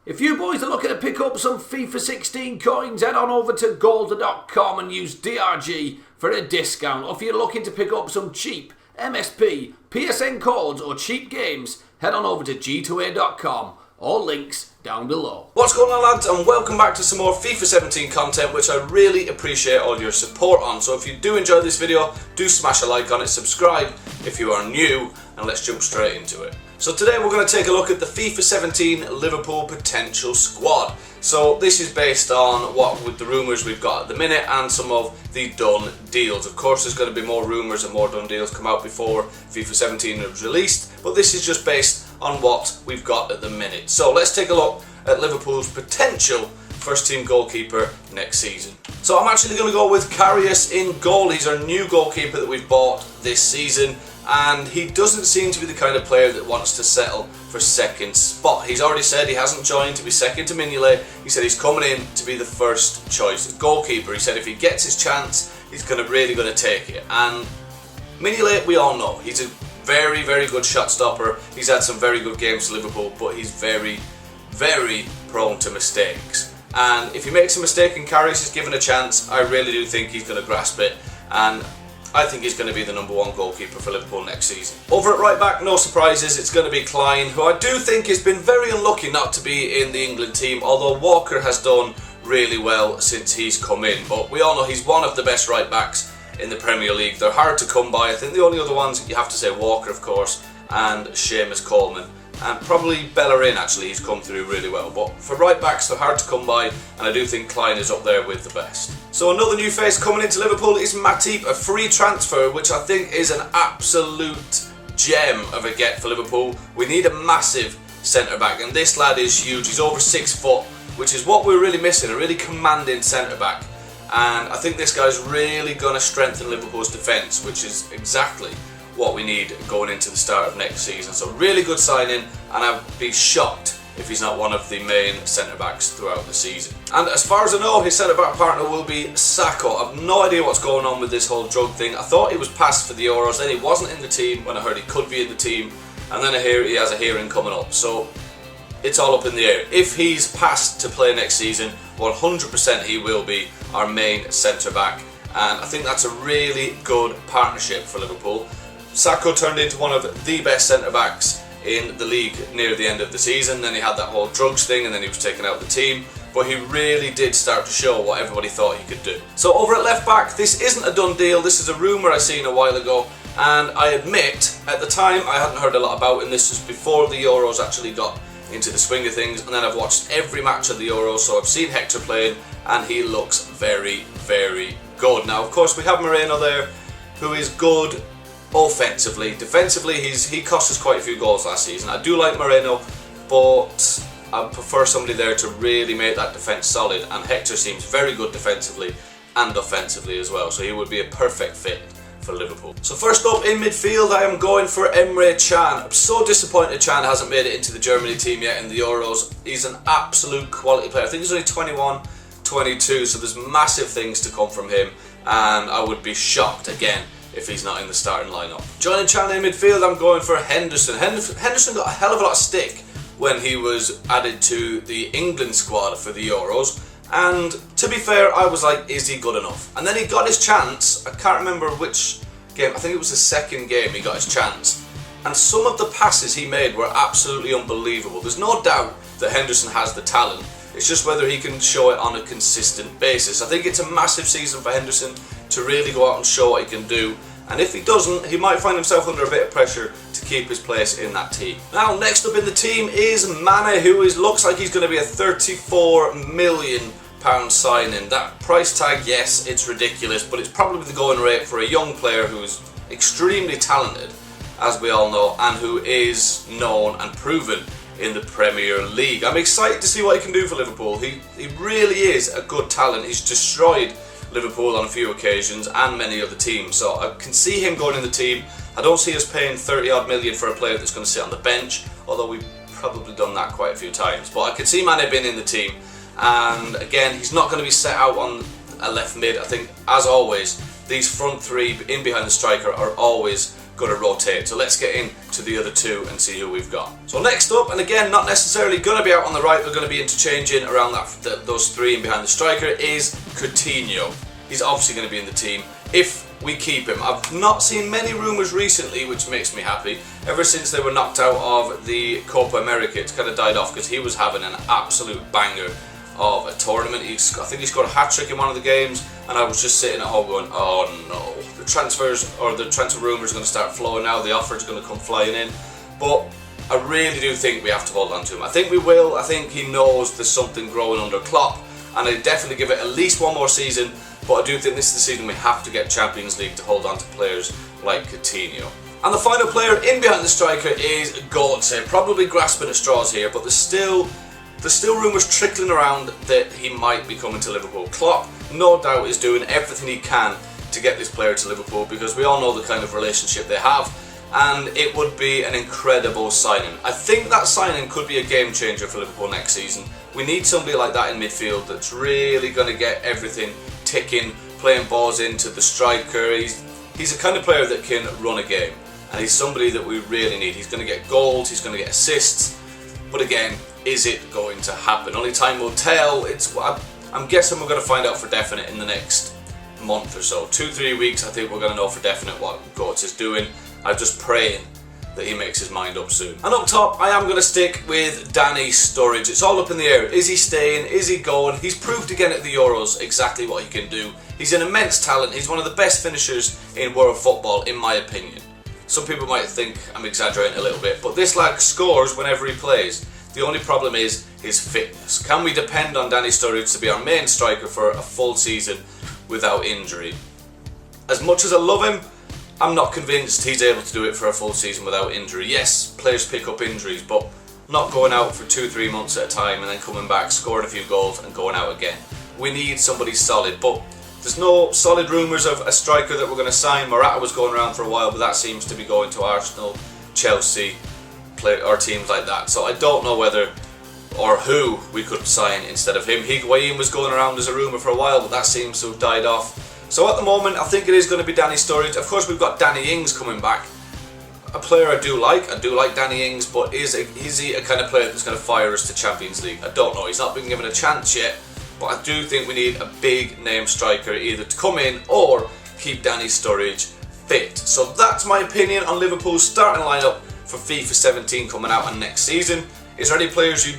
If you boys are looking to pick up some FIFA 16 coins, head on over to golder.com and use DRG for a discount. Or if you're looking to pick up some cheap MSP, PSN codes or cheap games, head on over to g2a.com. All links down below. What's going on, lads, and welcome back to some more FIFA 17 content, which I really appreciate all your support on. So if you do enjoy this video, do smash a like on it, subscribe if you are new, and let's jump straight into it. So today we're going to take a look at the FIFA 17 Liverpool potential squad. So this is based on what with the rumours we've got at the minute and some of the done deals. Of course there's going to be more rumours and more done deals come out before FIFA 17 is released, but this is just based on what we've got at the minute. So let's take a look at Liverpool's potential first team goalkeeper next season. So I'm actually going to go with Karius in goal. He's our new goalkeeper that we've bought this season, and he doesn't seem to be the kind of player that wants to settle for second spot. He's already said he hasn't joined to be second to Mignolet. He said he's coming in to be the first choice goalkeeper. He said if he gets his chance, he's really going to take it. And Mignolet, we all know, he's a very, very good shot stopper. He's had some very good games for Liverpool, but he's very, very prone to mistakes. And if he makes a mistake and Karius is given a chance, I really do think he's going to grasp it, and I think he's going to be the #1 goalkeeper for Liverpool next season. Over at right back, no surprises, it's going to be Klein, who I do think has been very unlucky not to be in the England team, although Walker has done really well since he's come in. But we all know he's one of the best right backs in the Premier League. They're hard to come by. I think the only other ones, you have to say Walker, of course, and Seamus Coleman. And probably Bellerin, actually, he's come through really well. But for right backs, they're hard to come by, and I do think Klein is up there with the best. So another new face coming into Liverpool is Matip, a free transfer, which I think is an absolute gem of a get for Liverpool. We need a massive centre-back, and this lad is huge. He's over 6 foot, which is what we're really missing, a really commanding centre-back. And I think this guy's really going to strengthen Liverpool's defence, which is exactly what we need going into the start of next season. So really good signing, and I'd be shocked if he's not one of the main centre-backs throughout the season. And as far as I know, his centre-back partner will be Sacco. I've no idea what's going on with this whole drug thing. I thought he was passed for the Euros, then he wasn't in the team when I heard he could be in the team, and then I hear he has a hearing coming up. So it's all up in the air. If he's passed to play next season, 100% he will be our main centre-back, and I think that's a really good partnership for Liverpool. Sacco turned into one of the best centre-backs in the league near the end of the season. Then he had that whole drugs thing, and then he was taken out of the team, but he really did start to show what everybody thought he could do. So over at left back, this isn't a done deal. This is a rumour I seen a while ago, and I admit at the time I hadn't heard a lot about it, and this was before the Euros actually got into the swing of things. And then I've watched every match of the Euros, so I've seen Hector playing, and he looks very, very good. Now of course we have Moreno there, who is good offensively. Defensively, he cost us quite a few goals last season. I do like Moreno, but I prefer somebody there to really make that defence solid, and Hector seems very good defensively and offensively as well, so he would be a perfect fit for Liverpool. So first up in midfield, I am going for Emre Can. I'm so disappointed Can hasn't made it into the Germany team yet in the Euros. He's an absolute quality player. I think he's only 21, 22, so there's massive things to come from him, and I would be shocked again if he's not in the starting lineup. Joining Can in midfield, I'm going for Henderson. Henderson got a hell of a lot of stick when he was added to the England squad for the Euros, and to be fair, I was like, is he good enough? And then he got his chance. I can't remember which game, I think it was the second game he got his chance, and some of the passes he made were absolutely unbelievable. There's no doubt that Henderson has the talent, it's just whether he can show it on a consistent basis. I think it's a massive season for Henderson to really go out and show what he can do, and if he doesn't, he might find himself under a bit of pressure to keep his place in that team. Now next up in the team is Mane, who looks like he's going to be a £34 million signing. That price tag, yes, it's ridiculous, but it's probably the going rate for a young player who is extremely talented, as we all know, and who is known and proven in the Premier League. I'm excited to see what he can do for Liverpool. He really is a good talent. He's destroyed Liverpool on a few occasions and many other teams, so I can see him going in the team. I don't see us paying 30 odd million for a player that's going to sit on the bench, although we've probably done that quite a few times, but I could see Mane being in the team. And again, he's not going to be set out on a left mid. I think, as always, these front three in behind the striker are always going to rotate. So let's get into the other two and see who we've got. So next up, and again not necessarily going to be out on the right, they're going to be interchanging around those three in behind the striker, is Coutinho. He's obviously going to be in the team if we keep him. I've not seen many rumours recently, which makes me happy. Ever since they were knocked out of the Copa America, it's kind of died off because he was having an absolute banger of a tournament. I think he scored a hat-trick in one of the games, and I was just sitting at home going, oh no, the transfer rumours are going to start flowing now, the offer is going to come flying in. But I really do think we have to hold on to him. I think we will. I think he knows there's something growing under Klopp, and I definitely give it at least one more season, but I do think this is the season we have to get Champions League to hold on to players like Coutinho. And the final player in behind the striker is Götze, probably grasping at straws here, but there's still rumours trickling around that he might be coming to Liverpool. Klopp, no doubt, is doing everything he can to get this player to Liverpool because we all know the kind of relationship they have, and it would be an incredible signing. I think that signing could be a game changer for Liverpool next season. We need somebody like that in midfield that's really going to get everything ticking, playing balls into the striker. He's the kind of player that can run a game, and he's somebody that we really need. He's going to get goals, he's going to get assists, but again, is it going to happen? Only time will tell. I'm guessing we're going to find out for definite in the next month or so. 2-3 weeks, I think we're going to know for definite what Götze is doing. I'm just praying that he makes his mind up soon. And up top, I am going to stick with Danny Sturridge. It's all up in the air. Is he staying? Is he going? He's proved again at the Euros exactly what he can do. He's an immense talent. He's one of the best finishers in world football, in my opinion. Some people might think I'm exaggerating a little bit, but this lad scores whenever he plays. The only problem is his fitness. Can we depend on Danny Sturridge to be our main striker for a full season without injury? As much as I love him, I'm not convinced he's able to do it for a full season without injury. Yes, players pick up injuries, but not going out for 2-3 months at a time and then coming back, scoring a few goals and going out again. We need somebody solid, but there's no solid rumours of a striker that we're going to sign. Morata was going around for a while, but that seems to be going to Arsenal, Chelsea, or teams like that. So I don't know whether or who we could sign instead of him. Higuain was going around as a rumour for a while, but that seems to have died off. So at the moment, I think it is going to be Danny Sturridge. Of course, we've got Danny Ings coming back. A player I do like Danny Ings, but is he a kind of player that's going to fire us to Champions League? I don't know. He's not been given a chance yet, but I do think we need a big name striker either to come in or keep Danny Sturridge fit. So that's my opinion on Liverpool's starting lineup for FIFA 17 coming out on next season. Is there any players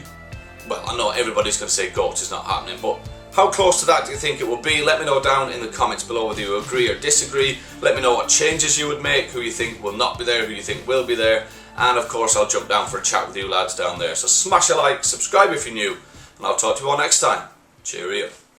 well, I know everybody's going to say Götze is not happening, but how close to that do you think it will be? Let me know down in the comments below whether you agree or disagree. Let me know what changes you would make, who you think will not be there, who you think will be there, and of course I'll jump down for a chat with you lads down there. So smash a like, subscribe if you're new, and I'll talk to you all next time. Cheerio.